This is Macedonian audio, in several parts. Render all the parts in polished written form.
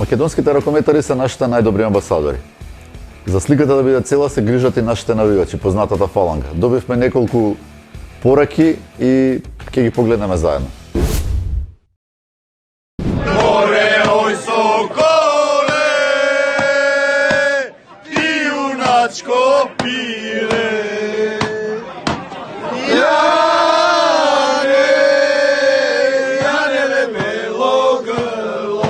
Македонските ракометари се нашите најдобри амбасадори. За сликата да биде цела се грижат и нашите навивачи, познатата фаланга. Добивме неколку пораки и ќе ги погледнеме заедно. Ореој соколе, ти јуначко пиле. Јане бело грло.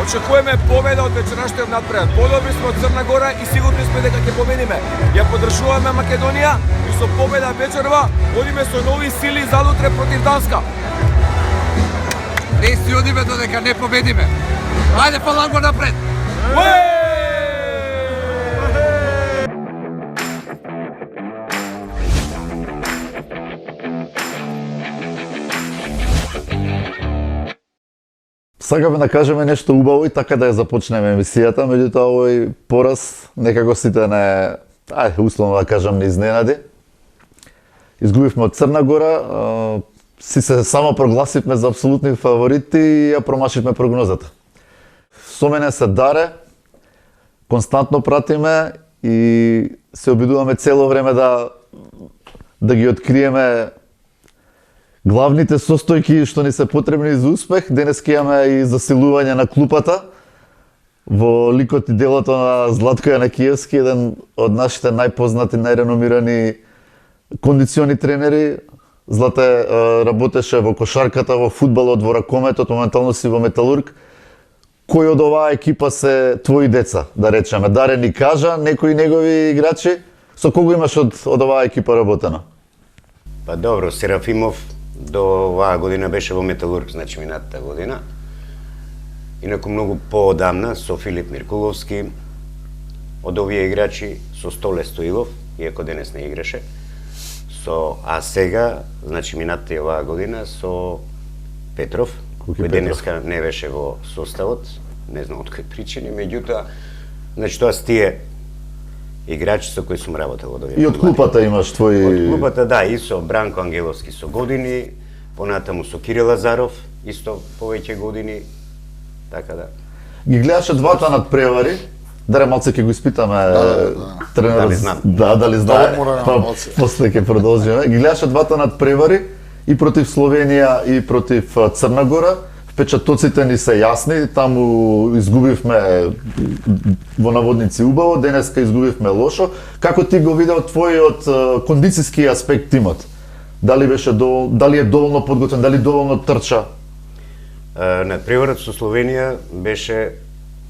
Очекуваме победа од вечерашниот надпревар. Подобри сме од Црна Гора и сигурни сме дека ќе победиме. Ја поддржуваме Македонија и со победа вечерва одиме со нови сили за утре против Данска. Не си одиме додека не победиме. Ајде Фаланго напред! Сакаме да кажеме нешто убаво и така да ја започнеме емисијата, меѓутоа овој пораз некако сите не, условно да кажам, не изненади. Изгубивме од Црна Гора, си се само прогласивме за апсолутни фаворити и ја промашивме прогнозата. Со мене се Даре, константно пратиме и се обидуваме цело време да ги откриеме главните состојки што ни се потребни за успех. Денес ќе имаме и засилување на клупата во ликот и делото на Златко Јанакиевски, еден од нашите најпознати, најреномирани кондициони тренери. Злате работеше во кошарката, во фудбалот, во ракометот, моментално си во Металург. Кој од оваа екипа се твои деца, да речеме? Даре ни кажа, некои негови играчи, со кого имаш од оваа екипа работено? Па добро, Серафимов до оваа година беше во Металург, значи минатата година. Инаку многу поодамна со Филип Миркуловски, од овие играчи со Столе Стоилов, иако денес не играше, а сега, значи минатата и оваа година со Петров, кој денеска не беше во составот, не знам од кои причини, меѓутоа, значи тоа с тие играчи со кои сум работел од овие. И од клупата имаш твои... Од клупата, да, и со Бранко Ангеловски со години, понатаму со Кирил Лазаров, исто повеќе години, така да. Ги гледаше двата надпревари, Даре малце ќе го испитаме тренерот. Дали знам. Да, дали знае. Па после ќе продолжиме. Ги гледаше двата надпревари и против Словенија и против Црна Гора. Впечатоците ни се јасни, таму изгубивме во наводници убаво, денеска изгубивме лошо. Како ти го видел твојот кондицијски аспект тимот? Дали е доволно подготвен, дали доволно трча? Надпреварот со Словенија беше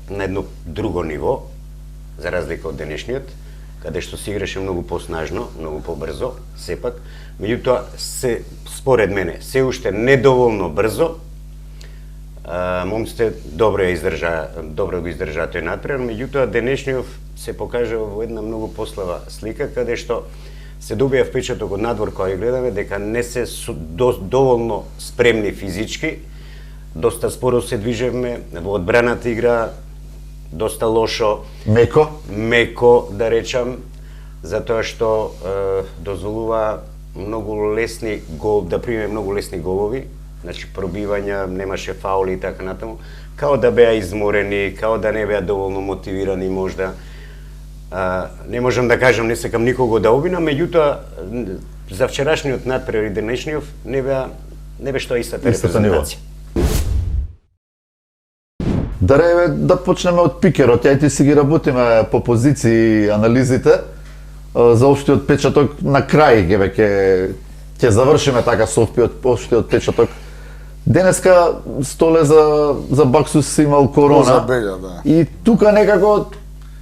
на едно друго ниво, за разлика од денешниот, каде што се играше многу поснажно, многу побрзо, сепак. Меѓутоа, според мене, се уште недоволно брзо. Момците добро го издржаа тој надпревар, меѓутоа денешниот се покажа во една многу послава слика, каде што се добија впечаток од надвор кој гледаме дека не се доволно спремни физички, доста споро се движевме, во одбраната игра доста лошо, меко да речам, затоа што дозволува многу лесни да приме многу лесни голови, значи пробивања, немаше фаули и така натаму, као да беа изморени, као да не беа доволно мотивирани можда. Не можам да кажам, не сакам никого да обвинам, меѓутоа за вчерашниот надпревар и денешниот не беше тоа истата репрезентација. Даре, да почнеме од пикерот. Ја и ти си ги работиме по позиции анализите за општиот печаток на крај, ќе завршиме така со општиот печаток. Денеска Столе за Баксус имал корона. Забелја, да. И тука некако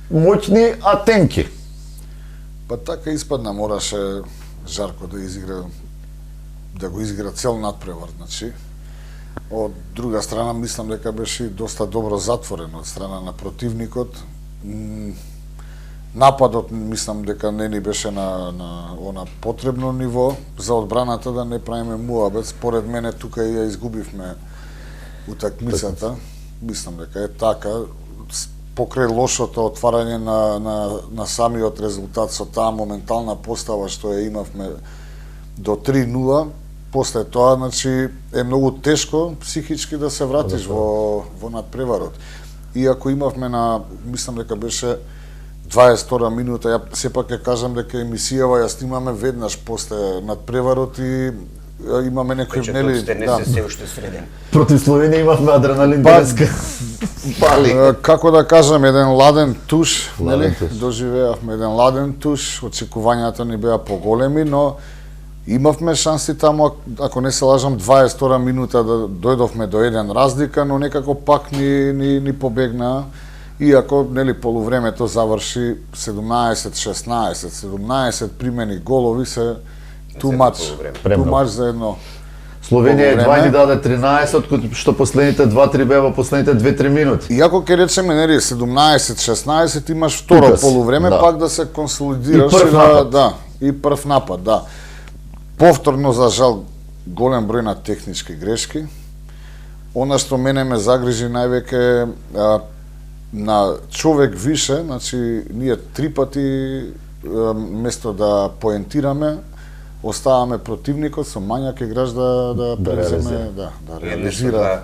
моќни, а тенки. Па така испадна, мораше Жарко да го изигра цел надпревар, значи. Од друга страна, мислам дека беше доста добро затворен од страна на противникот. Нападот, мислам дека не ни беше на она потребно ниво за одбраната, да не правиме муабет. Според мене тука ја изгубивме утакмицата. Мислам дека е така. Покрај лошото отварање на самиот резултат со таа моментална постава што ја имавме до 3-0, после тоа, значи, е многу тешко психички да се вратиш во надпреварот. Иако имавме мислам дека беше 22 минута, ја сепак ќе кажам дека емисијава ја снимаме веднаш после надпреварот и имаме некои Печатот сте не се уште среден. Против Словенија имавме адреналин денеска. Пали. Како да кажам, еден ладен туш, Ладен нели? туш. Доживеавме еден ладен туш, очекувањата ни беа поголеми, но имавме шанси таму, ако не се лажам, 22 минута да дојдовме до еден разлика, но некако пак ни побегна. Иако, нели, полувремето заврши 17-16, 17 примени голови се too much за едно. Словенија едва полувреме. ни даде 13, што последните 2-3 беа последните 2-3 минути. Иако ќе речеме, нели, 17-16 имаш второ Тука си, полувреме, да. пак да се консолидираш И прв напад. да, и прв напад, да. Повторно, за жал, голем број на технички грешки. Она што мене ме загрижи највеќе на човек више, значи ние 3 пати место да поентираме, оставаме противникот со мањак играч да преземе, да реализира.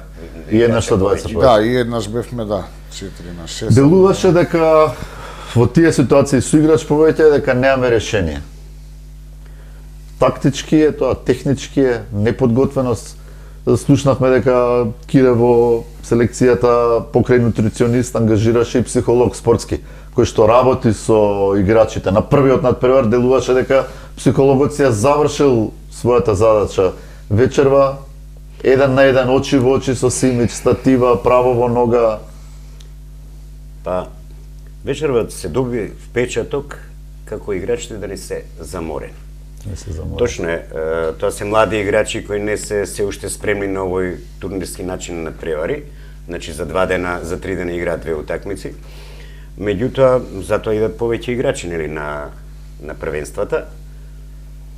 И еднаш со 20. Да, и еднаш бевме, да, 4-6. Делуваше дека во тие ситуации со играч повеќе дека немаме решение. Тактички е тоа, технички е, неподготвеност. Слушнавме дека Кире во селекцијата покрај нутриционист ангажираше и психолог спортски, кој што работи со играчите. На првиот надпревар делуваше дека психологот си ја завршил својата задача. Вечерва, 1 на 1, очи во очи со Симич, статива, право во нога. Па, вечерва се доби впечаток како играчите да не се заморени. Не се замори. Точно е, тоа се млади играчи кои не се уште спремни на овој турнирски начин на превари, значи за 2 дена, за 3 дена играат 2 утакмици. Меѓутоа, затоа идат повеќе играчи, нели, на првенствата,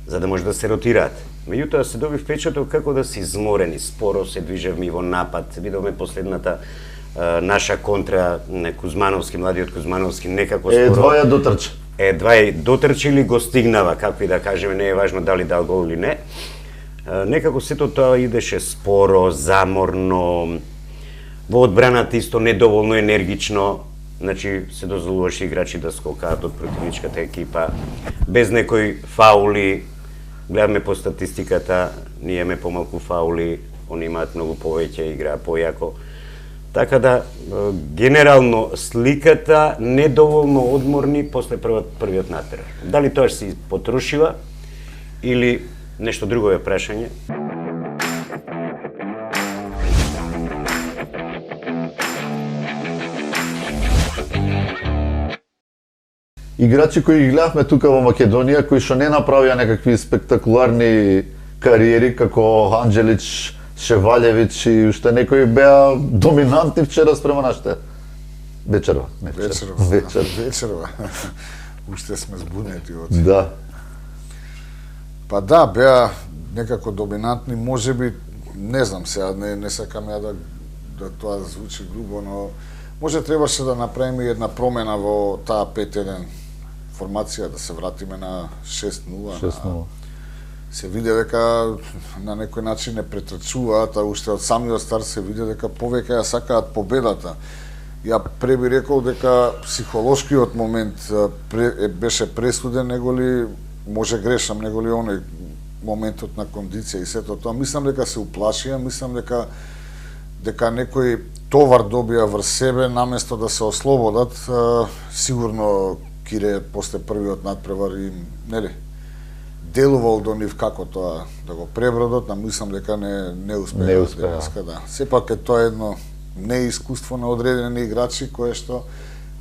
за да може да се ротираат. Меѓутоа се доби впечаток како да се изморени, споро се движевме во напад. Видовме последната наша контра на Кузмановски, младиот Кузмановски, некако споро. Едва ја дотрча. Едва ја дотрчи или го стигнава, како и да кажеме, не е важно дали дал гол или не. Некако сето тоа идеше споро, заморно, во одбраната исто недоволно енергично, значи се дозволуваше играчи да скокаат од противничката екипа, без некои фаули. Гледаме по статистиката, ние имаме помалку фаули, они имаат многу повеќе, играа појако. Така да, генерално сликата недоволно одморни после првиот надпревар. Дали тоа се потрошива или нешто друго е прашање? Играчи кои ги гледавме тука во Македонија, кои што не направија некакви спектакуларни кариери, како Анџелич, Шевалевич и уште некои беа доминантни вчера спрема нашите. Вечерва, не вчера. Вечерва. Уште сме збунети од. Да. Па да, беа некако доминантни, можеби, не знам сега, не сакам ја да тоа звучи грубо, но може требаше да направиме една промена во таа 5-1 формација, да се вратиме на 6-0. 6-0. Се види дека на некој начин не претрачуваат, а уште од самиот старт се види дека повеќе ја сакаат победата. Ја преби рекол дека психолошкиот момент беше пресуден, неголи, може грешам, неголи оној моментот на кондиција и сето тоа. Мислам дека се уплашија, мислам дека некој товар добија врз себе, наместо да се ослободат, сигурно Кире после првиот надпревар им, нели, делувал до нив како тоа да го пребродат, а мислам дека не успеа. Не успеа. Денеска, да. Сепак е тоа едно неискуство на одредени играчи кое што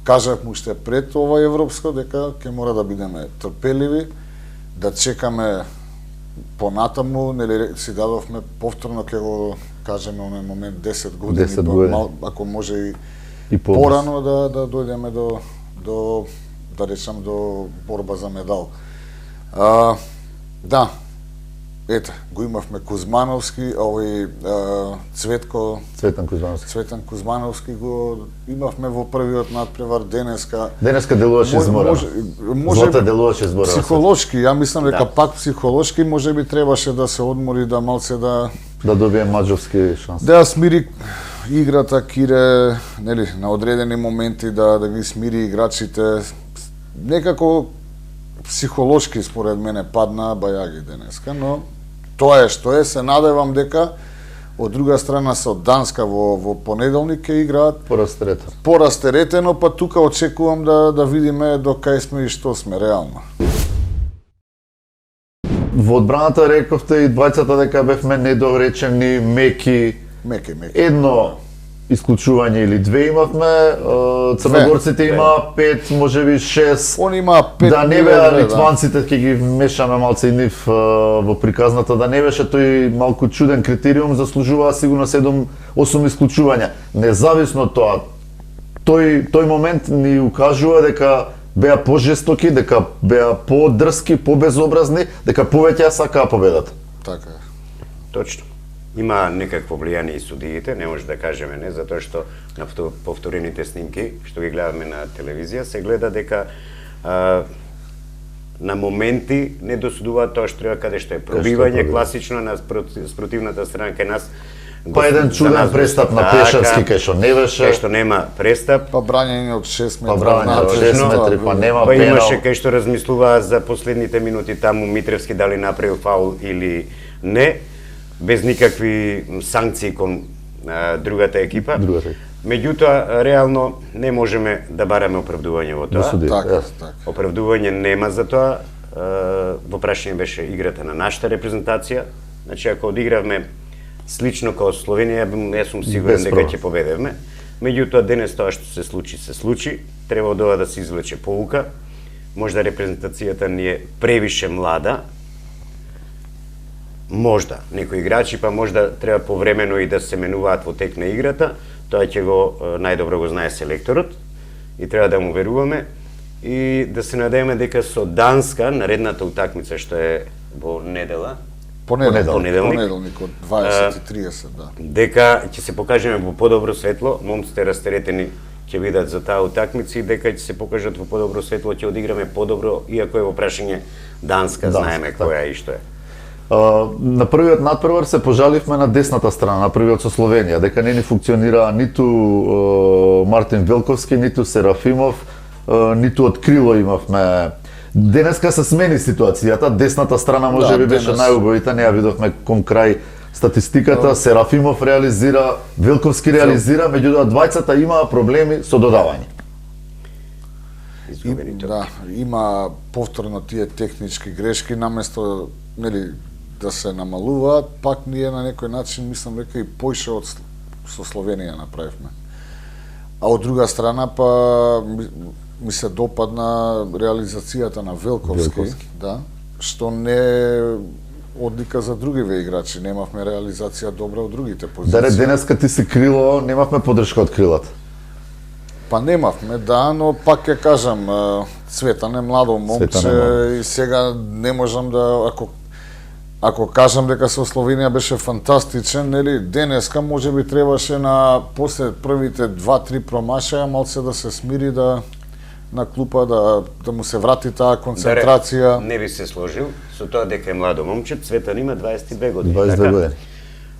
кажавме уште пред ова европско дека ќе мора да бидеме трпеливи, да чекаме понатаму, нели си дадовме повторно ќе го кажеме оној момент 10 години, 10 години. ако може И порано да дојдеме до да речам до борба за медал. Да, ете, го имавме Кузмановски, овој Цветан Кузмановски. Цветан Кузмановски го имавме во првиот надпревар денеска. Денеска делуваше изморено. Злата делуваше изморено. Психолошки, ја мислам дека пак психолошки можеби требаше да се одмори, да малце да добие маџовски шанс. да ја смири играта Кире, нели, на одредени моменти да ги смири играчите. Некако психолошки според мене падна Бајаги денеска, но тоа е што е. Се надевам дека од друга страна со Данска во понеделник ќе играат порастеретено, па тука очекувам да видиме до кај сме и што сме реално. Во одбраната рековте и двајцата дека бевме недоречени, меки. Едно исклучување или две имавме, црногорците имаа 5, можеби 6. Они имаа 5. Да не беа литванците, ќе ги мешаме малце и нив во приказната, да не беше тој малку чуден критериум, заслужуваа сигурно 7-8 исклучувања. Независно од тоа, тој момент ни укажува дека беа пожестоки, дека беа подрски, побезобразни, дека повеќе сакаа победата. Така е. Точно. Има некакво влијание и судиите, не може да кажеме не, затоа што на повторените снимки што ги гледаме на телевизија се гледа дека на моменти не досудуваат тоа што треба, каде што е пробивање класично на спротивната страна кај нас. Па еден чуден престап на Пешарски кај што не беше, кај што нема престап, па брањање од 6 метри, па брањање од 6 метри, па нема па пенал. имаше кај што размислуваа за последните минути таму Митревски дали направил фаул или не, без никакви санкции кон другата екипа. Меѓутоа, реално не можеме да бараме оправдување во тоа. Така. Оправдување нема за тоа. Во прашање беше играта на нашата репрезентација. Значи, ако одигравме слично како Словенија, јас сум сигурен дека ќе победевме. Меѓутоа, денес тоа што се случи. Треба од ова да се извлече поука. Можда репрезентацијата ни е превише млада. Можда некои играчи, па можда треба повремено и да се менуваат во тек на играта. Тоа ќе го најдобро го знае селекторот и треба да му веруваме и да се надееме дека со Данска наредната утакмица што е во недела, понеделник од 20:30, да. Дека ќе се покажеме во подобро светло, момците растеретени ќе видат за таа утакмица и дека ќе се покажат во подобро светло, ќе одиграме подобро, иако е во прашање Данска, знаеме која и што е. На првиот надпревар се пожаливме на десната страна, на првиот со Словенија, дека не ни функционира ниту Мартин Велковски, ниту Серафимов, ниту од крило имавме. Денеска се смени ситуацијата, десната страна можеби беше најубавита, не ја видовме кон крај статистиката, Серафимов реализира, Велковски реализира, меѓутоа двајцата имаа проблеми со додавање. Да, има повторно тие технички грешки, наместо, нели, да се намалуваат, пак ние на некој начин, мислам дека и поише од со Словенија направивме. А од друга страна, па ми се допадна реализацијата на Велковски. Да, што не одлика за другиве играчи, немавме реализација добра од другите позиции. Даре, денеска ти си крило, немавме подршка од крилата. Па немавме, да, но пак ќе кажам, Цветан е младо момче и сега не можам да, ако кажам дека со Словенија беше фантастичен, нели, денеска можеби требаше после првите 2-3 промашаја малце да се смири, на клупа да му се врати таа концентрација. Не би се сложил со тоа дека е младо момче, Цветан има 22 години. 22 години.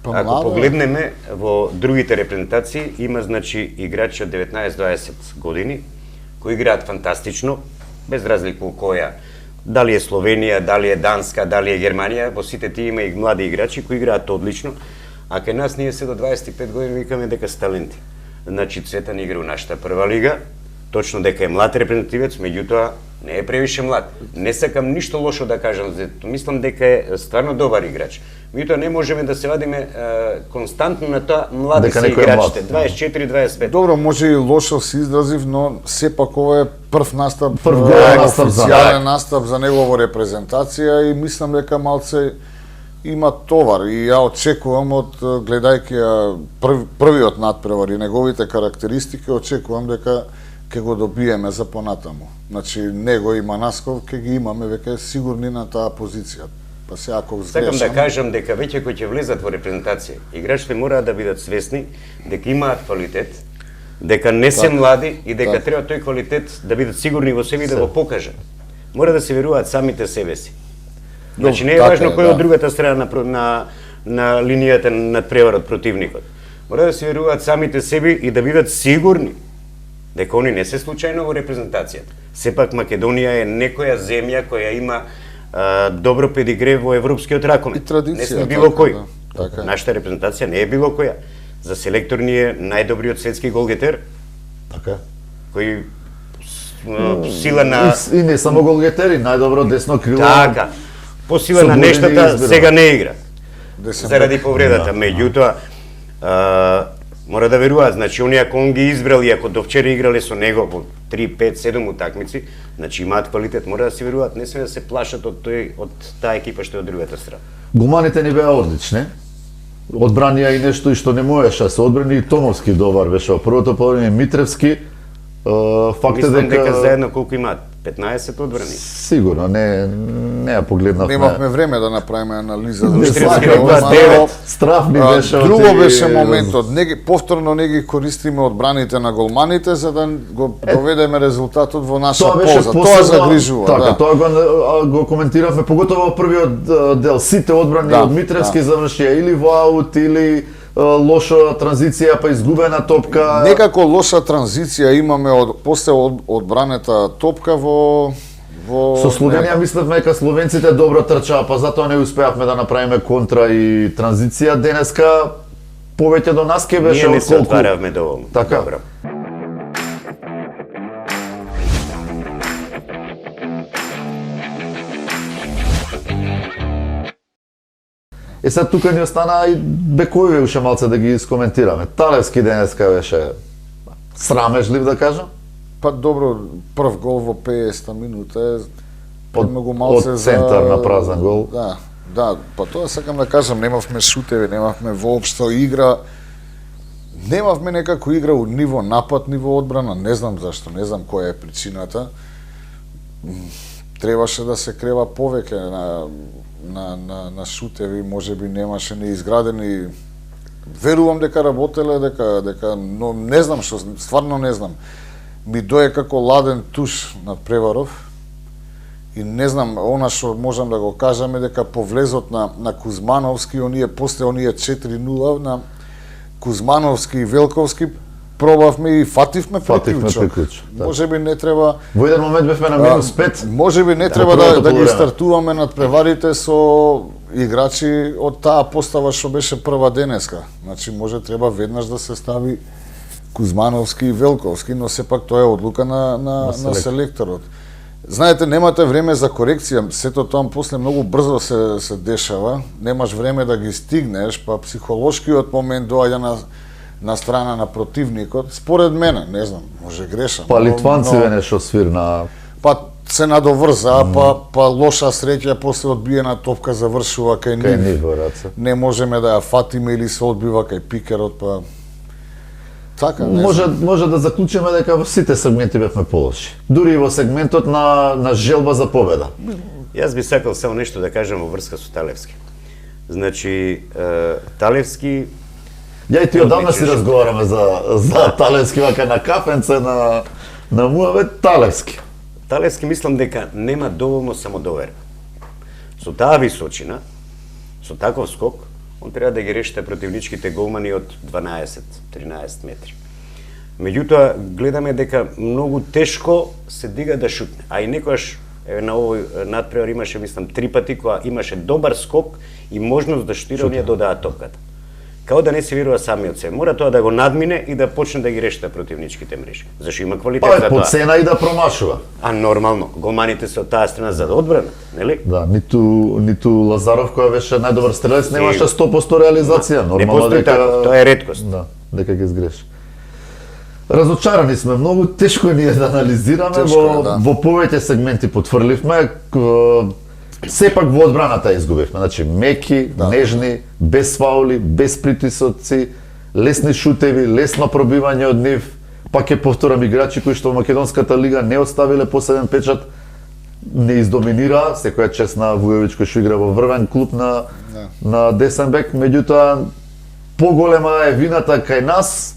Ако погледнеме во другите репрезентации, има значи играчи од 19-20 години кои играат фантастично, без разлика која, дали е Словенија, дали е Данска, дали е Германија, во сите тие има и млади играчи кои играат одлично, а кај нас ние се до 25 години викаме дека се таленти. Значи Цветан игра у нашата прва лига, точно дека е млад репрезентативец, меѓутоа не е превише млад. Не сакам ништо лошо да кажам, мислам дека е стварно добар играч. Меѓутоа не можеме да се вадиме константно на тоа млади се играчите, 24-25. Добро, може и лошо се изразив, но сепак ова е прв настап, официјален настап за него во репрезентација и мислам дека малце има товар и ја очекувам од гледајќи ја првиот надпревар и неговите карактеристики, очекувам дека ќе го добиеме за понатаму. Значи него и Манасков ќе ги имаме веќе сигурни на таа позиција. Па се ако Сакам сгрешам, да кажам дека веќе кои ќе влезат во репрезентација, играчите мора да бидат свесни дека имаат квалитет, дека не се млади и дека треба тој квалитет да бидат сигурни во себе и да го покажат. Мора да се веруваат самите себе си. Значи не е важно кој од другата страна на линијата над преварот противникот. Мора да се веруваат самите себе и да бидат сигурни дека они не се случајно во репрезентацијата. Сепак Македонија е некоја земја која има добро педигре во европскиот ракомет. И традиција, не сме било кој. така е. Нашата репрезентација не е било која. За селектор ни е најдобриот светски голгетер, Така. кој сила на И не само голгетери, најдобро десно крило. така. По сила на Слободен нештата избор. сега не игра. Десем Заради повредата, меѓутоа мора да веруваат, значи оние ако он ги избрал и ако до вчера играле со него во 3, 5, 7 утакмици, значи имаат квалитет, мора да се веруваат, не сме да се плашат од таа екипа што е од другата страна. Голманите ни беа одлични. Одбранија и нешто и што не можеше да се одбрани, и Томовски добар беше во првото полувреме, Митревски. Факт е Мислам дека дека заедно колку имаат? 15 одбрани. сигурно не ја погледнавме. Немавме време да направиме анализа. Не Што сакам, се ба, ова, девет. Страф ми а, беше од Друго тие- беше моментот. Повторно не ги користиме одбраните на голманите за да го доведеме резултатот во наша Тоа беше полза. Тоа посебно- загрижува, Така, да. тоа го коментиравме поготово во првиот дел. Сите одбрани Да, од Митревски завршија или во аут или лоша транзиција па изгубена топка. Некако лоша транзиција имаме после одбранета топка во Со Словенија мислевме дека словенците добро трчаа, па затоа не успеавме да направиме контра и транзиција. Денеска повеќе до нас ке беше Ние не се отколку- отваравме доволно. Така. Добро. Сега тука ни остана и бекови уште малце да ги искоментираме. Талевски денеска беше срамежлив да кажам. Па добро, прв гол во 50-та минута е Од- многу малце од центар на празен гол. Да, па тоа сакам да кажам, немавме шутеви, немавме воопшто игра. Немавме некако игра у ниво напад, ниво одбрана, не знам зашто, не знам која е причината. Требаше да се крева повеќе на шутеви, можеби немаше неизградени. Верувам дека работеле, дека но не знам што, стварно не знам. Ми дое како ладен туш над преваров. И не знам, она што можам да го кажам е дека по влезот на Кузмановски, после оние 4-0 на Кузмановски и Велковски, пробавме и фативме приклучок. приклучок, да. Можеби не треба Во еден момент бевме на минус 5. Можеби не треба првото да ги полувреме. стартуваме над преварите со играчи од таа постава што беше прва денеска. Значи може треба веднаш да се стави Кузмановски и Велковски, но сепак тоа е одлука на селекторот. Знаете, немате време за корекција, сето тоа после многу брзо се дешава, немаш време да ги стигнеш, па психолошкиот момент доаѓа на страна на противникот. Според мене, не знам, може грешам. Па но- литванциве но- нешто свирна. Па се надоврза, па лоша среќа после одбиена топка завршува кај Кај нив. нив во раце. Не можеме да ја фатиме или се одбива кај пикерот, па така, не Може знам. може да заклучиме дека во сите сегменти бевме полоши. Дури и во сегментот на желба за победа. Јас би сакал само нешто да кажам во врска со Талевски. Значи, Талевски Ја и ти одамна си Одличен. разговараме за Талевски вака на кафенце на Муавет Талевски. Талевски мислам дека нема доволно самодоверба. Со таа височина, со таков скок, он треба да ги решите противничките голмани од 12-13 метри. Меѓутоа, гледаме дека многу тешко се дига да шутне. А и некојаш на овој надпревар имаше, мислам, 3 пати која имаше добар скок и можност да шутира, оние додаа топката. Као да не се верува самиот се. Мора тоа да го надмине и да почне да ги решите противничките мрежи. Зашто има квалитет Па за е по тоа. цена и да промашува. А нормално, голманите се од таа страна за одбрана, нели? Да, ниту Лазаров кој беше најдобар стрелец немаше 100% реализација. Не Нормално постои така, тоа е реткост. Да, дека ги сгреши. Разочарани сме многу, тешко ни е да анализираме, Тешко е, да. во повеќе сегменти потврливме. Сепак во одбраната изгубивме, значи меки, нежни, без фаули, без притисоци, лесни шутеви, лесно пробивање од нив, пак ќе повторам играчи кои што во Македонската лига не оставиле посебен печат, не издоминира, секоја чест на Вујович кој што игра во врвен клуб на десен бек, меѓутоа поголема е вината кај нас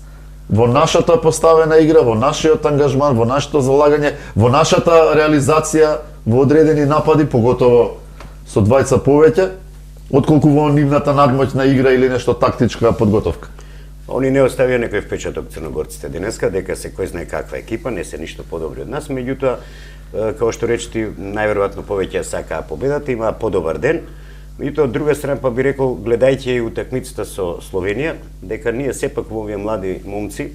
во нашата поставена игра, во нашиот ангажман, во нашето залагање, во нашата реализација во одредени напади, поготово со двајца повеќе, отколку во нивната надмоќна игра или нешто тактичка подготовка. Они не оставија некој впечаток црногорците денеска, дека се кој знае каква екипа, не се ништо подобри од нас, меѓутоа, како што речети, најверојатно повеќе сакаа победата, имаа подобар ден. Меѓутоа, од друга страна па би рекол, гледајќи и утакмицата со Словенија, дека ние сепак во овие млади момци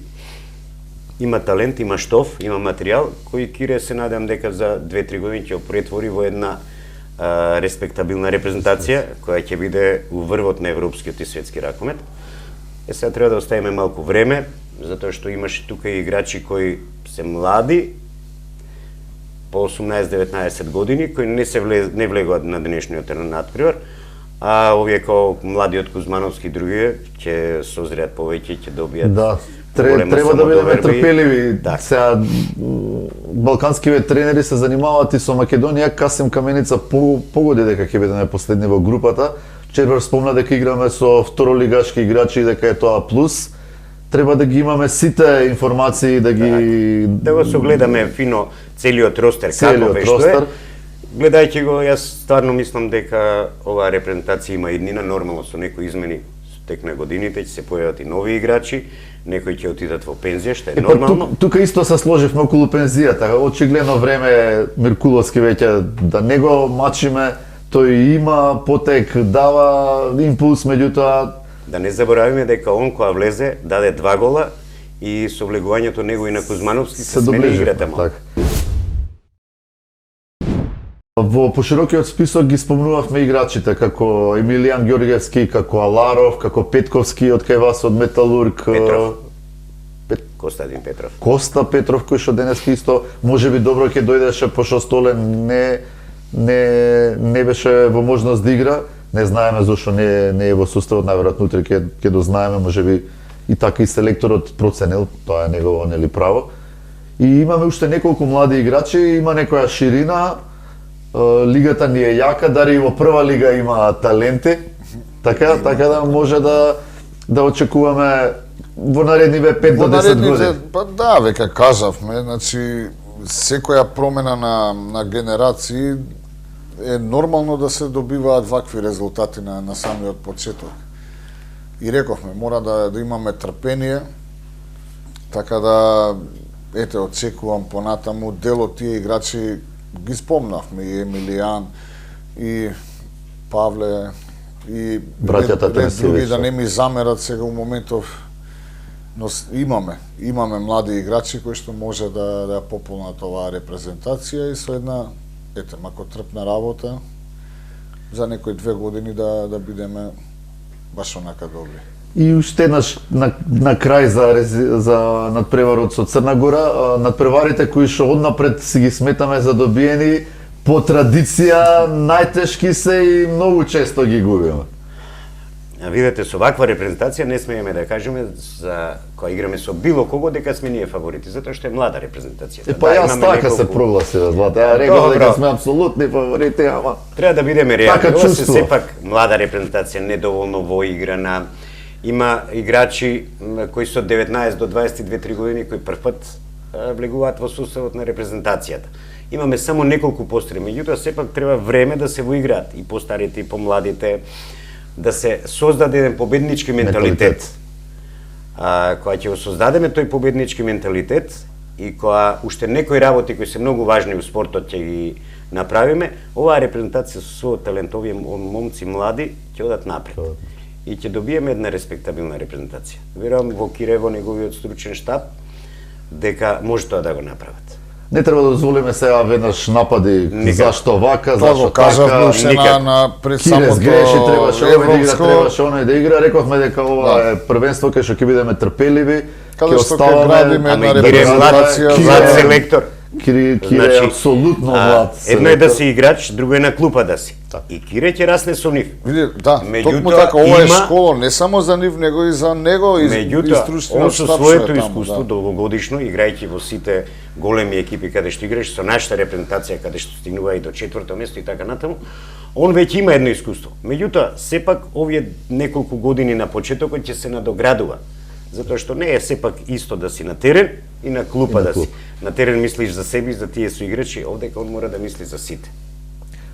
има талент, има штоф, има материјал, кој Кире се надам дека за 2-3 години ќе претвори во една респектабилна репрезентација, која ќе биде у врвот на европскиот и светски ракомет. Сега треба да оставиме малку време, затоа што имаше тука и играчи кои се млади, по 18-19 години, кои не влегуваат на денешниот надпревар, а овие како младиот Кузмановски и други ќе созреат повеќе, ќе добијат. Да, треба да бидеме трпеливи. Да. Сега балканскиве тренери се занимаваат и со Македонија, Касим Каменица погоди дека ќе бидеме последни во групата. Червар спомна дека играме со второлигашки играчи и дека е тоа плюс. Треба да ги имаме сите информации, да ги... Да го согледаме фино целиот ростер, како ве што е. Гледајќи го, јас стварно мислам дека оваа репрезентација има иднина, нормално со некои измени со тек на годините, ќе се појават и нови играчи, некои ќе отидат во пензија, што е нормално. Тука исто се сложивме околу пензијата, очигледно време е Миркуловски веќе да не го мачиме, тој има потек, дава импулс, меѓутоа да не заборавиме дека он кога влезе даде 2 гола и со влегувањето него и на Кузмановски се смени играта малку. Во поширокиот список ги спомнувавме играчите како Емилијан Ѓорѓевски, како Аларов, како Петковски од кај вас од Металург, Петров. Костадин Петров. Коста Петров кој што денеска исто можеби добро ќе дојдеше пошто Столен не беше во можност да игра. Не знаеме зошто не е во составот, најверојатно утре ќе дознаеме, можеби и така и селекторот проценил, тоа е негово нели право. И имаме уште неколку млади играчи, има некоја ширина, лигата ни е јака, дари и во прва лига има таленти, така да може да очекуваме во наредниве 5 до 10 години. Па да, веќе кажавме, значи секоја промена на генерации е нормално да се добиваат вакви резултати на самиот почеток. И рековме, мора да имаме трпение, така да, ете, очекувам понатаму, дел од тие играчи ги спомнавме, и Емилијан, и Павле, и други, да не ми замерат сега у моментов, но имаме млади играчи кои што може да пополнат оваа репрезентација и со една, ете, мако трпна работа, за некои 2 години да бидеме баш онака добри. И уште еднаш на крај за надпреварот со Црна Гора, надпреварите кои што однапред си ги сметаме за добиени, по традиција најтешки се и многу често ги губиме. Видете, со ваква репрезентација не смееме да кажеме за кога играме со било кого дека сме ние фаворити, затоа што е млада репрезентација. Па јас така се прогласи, Злата. Ја рекол дека сме апсолутни фаворити, ама треба да бидеме реални. Ова се сепак млада репрезентација, недоволно воиграна. Има играчи кои со 19 до 22-3 години кои првпат влегуваат во составот на репрезентацијата. Имаме само неколку постри, меѓутоа сепак треба време да се воиграат и постарите и помладите, да се создаде еден победнички менталитет. Кога ќе го создадеме тој победнички менталитет и кога уште некои работи кои се многу важни во спортот ќе ги направиме, оваа репрезентација со талентови момци млади ќе одат напред. И ќе добиеме една респектабилна репрезентација. Верувам во Кире, во неговиот стручен штаб, дека може тоа да го направат. Не треба да дозволиме сега веднаш напади зашто вака, зашто зашто така. На пред самото греши, требаше овој да игра, требаше оној да игра. Рековме дека ова е првенство кај што ќе бидеме трпеливи, ќе оставаме млад селектор. Кире е апсолутно млад. Едно е да си играч, друго е на клупа да си. И Кире ќе расне со нив. Види, да, Меѓутоа, токму така, ова е има- школа, не само за нив, него и за него и Меѓутоа, стручниот он со штаб што своето е таму, искуство да. долгогодишно, играјќи во сите големи екипи каде што играш, со нашата репрезентација каде што стигнува и до четврто место и така натаму, он веќе има едно искуство. Меѓутоа, сепак овие неколку години на почетокот ќе се надоградува. Затоа што не е сепак исто да си на терен и на клупа И на да клуп. си. На терен мислиш за себе и за тие соиграчи, овдека он мора да мисли за сите.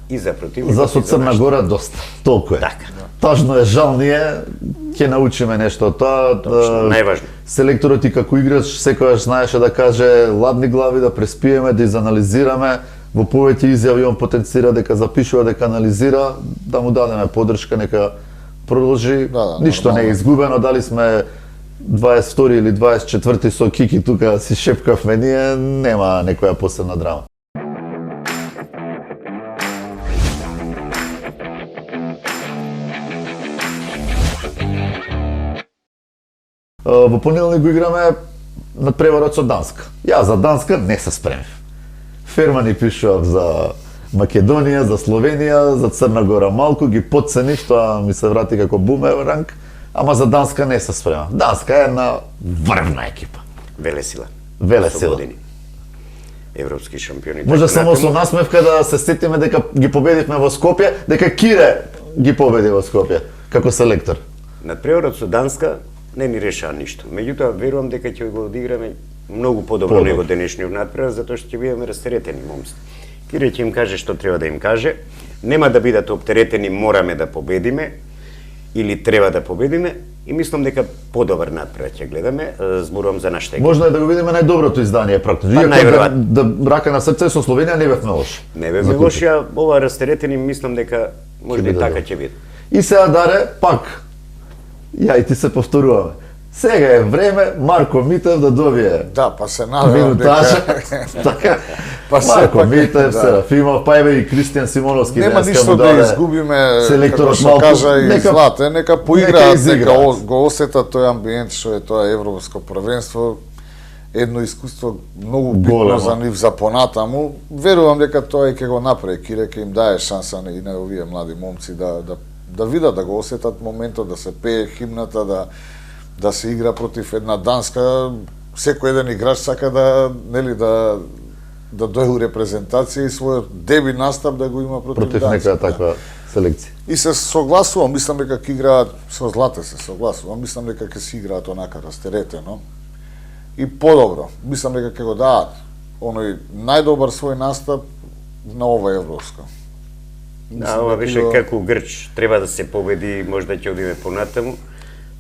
И за противникот. За и со Црна нашите. Гора доста. Толку е. Така. Тажно е, жал ние ќе научиме нешто од тоа. Точно, најважно. Селекторот и како играч секогаш знаеше да каже ладни глави, да преспиеме, да изанализираме. Во повеќе изјави он потенцира дека запишува, дека анализира, да му дадеме поддршка, нека продолжи. Да, Ништо не е нормално. изгубено, дали сме 22 или 24 со Кики тука си шепкавме ние, нема некоја посебна драма. Во понеделник го играме на преварот со Данска. Ја за Данска не се спремив. Ферма ни пишував за Македонија, за Словенија, за Црна Гора малку, ги подценив, тоа ми се врати како бумеранг, ама за Данска не се спремав. Данска е една врвна екипа. Велесила. Велесила. Со години. Европски шампиони. Може така само со натаму. насмевка да се сетиме дека ги победивме во Скопје, дека Кире ги победи во Скопје како селектор. Надпреварот со Данска не ни решава ништо. Меѓутоа, верувам дека ќе го одиграме многу подобро Подобро. него денешниот надпревар, затоа што ќе бидеме растеретени момци. Кире ќе им каже што треба да им каже. Нема да бидат оптеретени, мораме да победиме или треба да победиме и мислам дека подобар надпревар ќе гледаме. Зборувам за нашата екипа. Можно е да го видиме најдоброто издание практично. Па, Иако најверојатно. да рака на срце со Словенија не бевме лоши. Не бе За купи. лоши, а ова растеретени мислам дека може Ќе да и биде така добро. ќе биде. И сега Даре, пак, ја и ти се повторуваме. Сега е време Марко Митев да добие Да, па се надевам минутажа. дека Така, Па Марко сепак, Митев, да. Серафимов, па еве и Кристијан Симоновски нема денеска ништо му да даде изгубиме, селекторот како што малку. кажа и Нека- Злате, нека нека поиграат, изиграат. нека го осетат тој амбиент што е тоа европско првенство, едно искуство многу битно Големо. за нив за понатаму. Верувам дека тоа и ќе го направи, Кире ќе им дае шанса и на овие млади момци да видат, да го осетат моментот, да се пее химната, да се игра против една Данска. Секој еден играч сака да дојде у репрезентација и својот деби настап да го има против Данска. некоја таква селекција. И се согласувам, мислам дека ќе играат со Злате се согласувам, мислам дека ќе си играат онака растеретено и подобро. Мислам дека ќе го дадат оној најдобар свој настап на ова европско. Да, ова беше го- како Грч, треба да се победи, можда ќе одиме понатаму.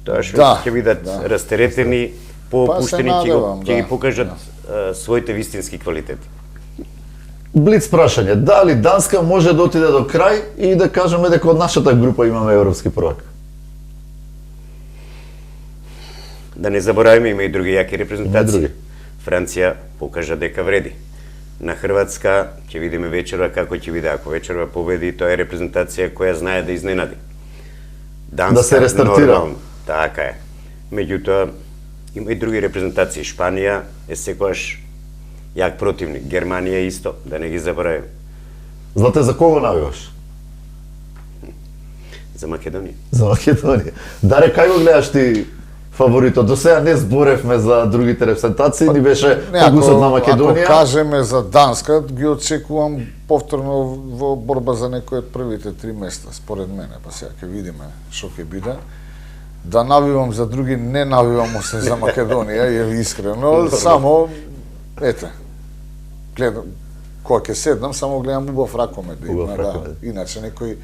Тоа што Да, ќе бидат да. растеретени, поопуштени, Па се надевам, ќе ги да, покажат своите вистински квалитети. Блиц прашање, дали Данска може да отиде до крај и да кажеме дека од нашата група имаме европски prvак? Да не забораваме, има и други јаки Има и репрезентации. други. Франција покажа дека вреди. На Хрватска ќе видиме вечерва како ќе биде. Ако вечерва победи, тоа е репрезентација која знае да изненади. Данска, Да се рестартира. нормално, така е. Меѓутоа, има и други репрезентации. Шпанија е секогаш јак противник. Германија исто, да не ги забораваме. Злате, за кого навиваш? За Македонија. За Македонија. Даре, кај го гледаш ти фаворитот? До сега не зборевме за другите репрезентации, ни беше фокусот на Македонија. Ако кажеме за Данска, ги очекувам повторно во борба за некој од првите 3 места, според мене, па сега ќе видиме што ќе биде. Да навивам за други, не навивам освен за Македонија, е искрено, само ете. Гледам кога ќе седнам, само гледам убав ракомет да Убав има, да. ракомет. Иначе некој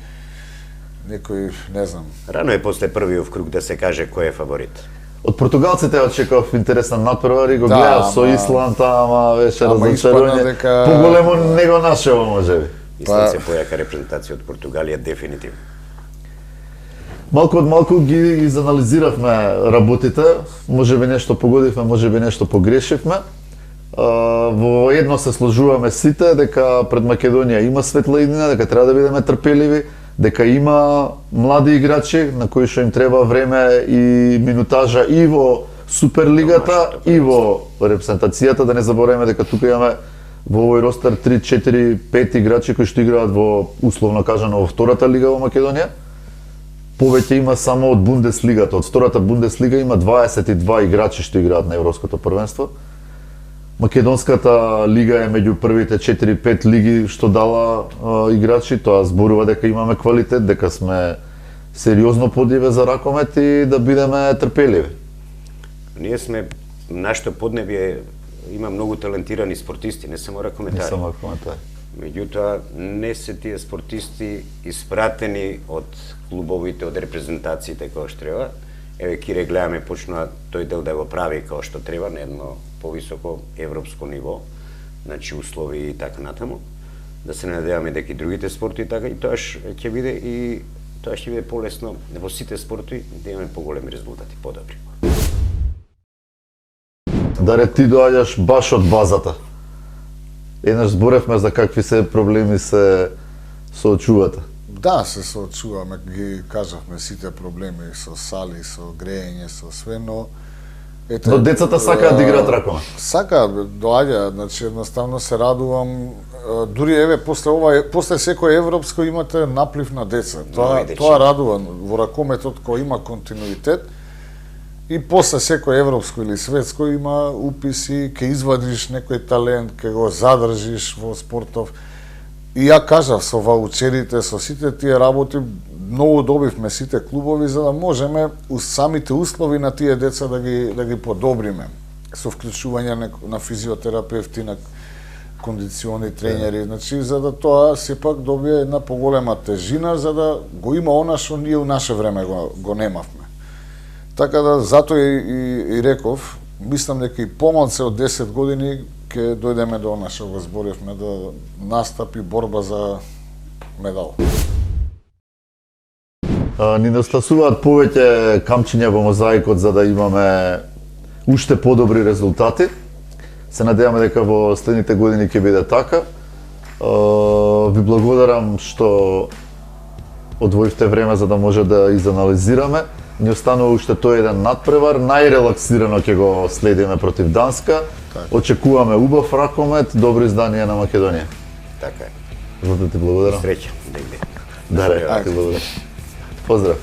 не знам. Рано е после првиот круг да се каже кој е фаворит. Од португалците очекував интересен надпревар и го Да, гледав со ама- Исланд, ама беше ама разочарување. испадна дека- Поголемо него нашево можеби. Исланд Па- се појака репрезентација од Португалија дефинитивно. Малку од малку ги изанализиравме работите, можеби нешто погодивме, можеби нешто погрешивме. Во едно се сложуваме сите дека пред Македонија има светла иднина, дека треба да бидеме трпеливи, дека има млади играчи на кои што им треба време и минутажа и во Суперлигата Домашното и во репрезентацијата, да не забораваме дека тука имаме во овој ростер 3, 4, 5 играчи кои што играат во, условно кажано, во втората лига во Македонија. Повеќе има само од Бундеслигата, од втората Бундеслига има 22 играчи што играат на Европското првенство. Македонската лига е меѓу првите 4-5 лиги што дала играчи, тоа зборува дека имаме квалитет, дека сме сериозно подиве за ракомет и да бидеме трпеливи. Ние сме, нашето поднебје има многу талентирани спортисти, не само ракометари. Не само ракометари. Меѓутоа, не се тие спортисти испратени од клубовите, од репрезентациите кој што треба. Еве Кире гледаме почнува тој дел да го прави како што треба на едно повисоко европско ниво, значи услови и така натаму. Да се надеваме дека и другите спорти така и тоа ќе биде и тоа ќе биде полесно во сите спорти да имаме поголеми резултати, подобри. Даре, ти доаѓаш баш од базата. Еднаш зборевме за какви се проблеми се соочувате. Да, се соочуваме, ги кажавме сите проблеми со сали, со грејење, со све, но ете, Но децата сакаат да играат ракомет. Сакаат, доаѓа, значи едноставно се радувам. Дури еве после секој европско имате наплив на деца. Тоа радува во ракометот кој има континуитет. И после секој европско или светско има уписи, ке извадиш некој талент, ке го задржиш во спортов. И ја кажав со ваучерите, со сите тие работи, многу добивме сите клубови за да можеме самите услови на тие деца да ги подобриме. Со вклучување на физиотерапевти, на кондициони тренери, значи за да тоа сепак добие една поголема тежина, за да го има она што ние у наше време го немавме. Така да, затоа и реков, мислам дека и помалце од 10 години ќе дојдеме до она што го зборевме, да настапи борба за медал. Ни недостасуваат повеќе камчиња во мозаикот за да имаме уште подобри резултати. Се надеваме дека во следните години ќе биде така. Ви благодарам што одвоивте време за да може да изанализираме. Ни останува уште тој еден надпревар, најрелаксирано ќе го следиме против Данска. Очекуваме убав ракомет, добри изданија на Македонија. Така е. Зато ти благодарам. Среќа. Да иде. Даре, ти благодарам. Поздрав.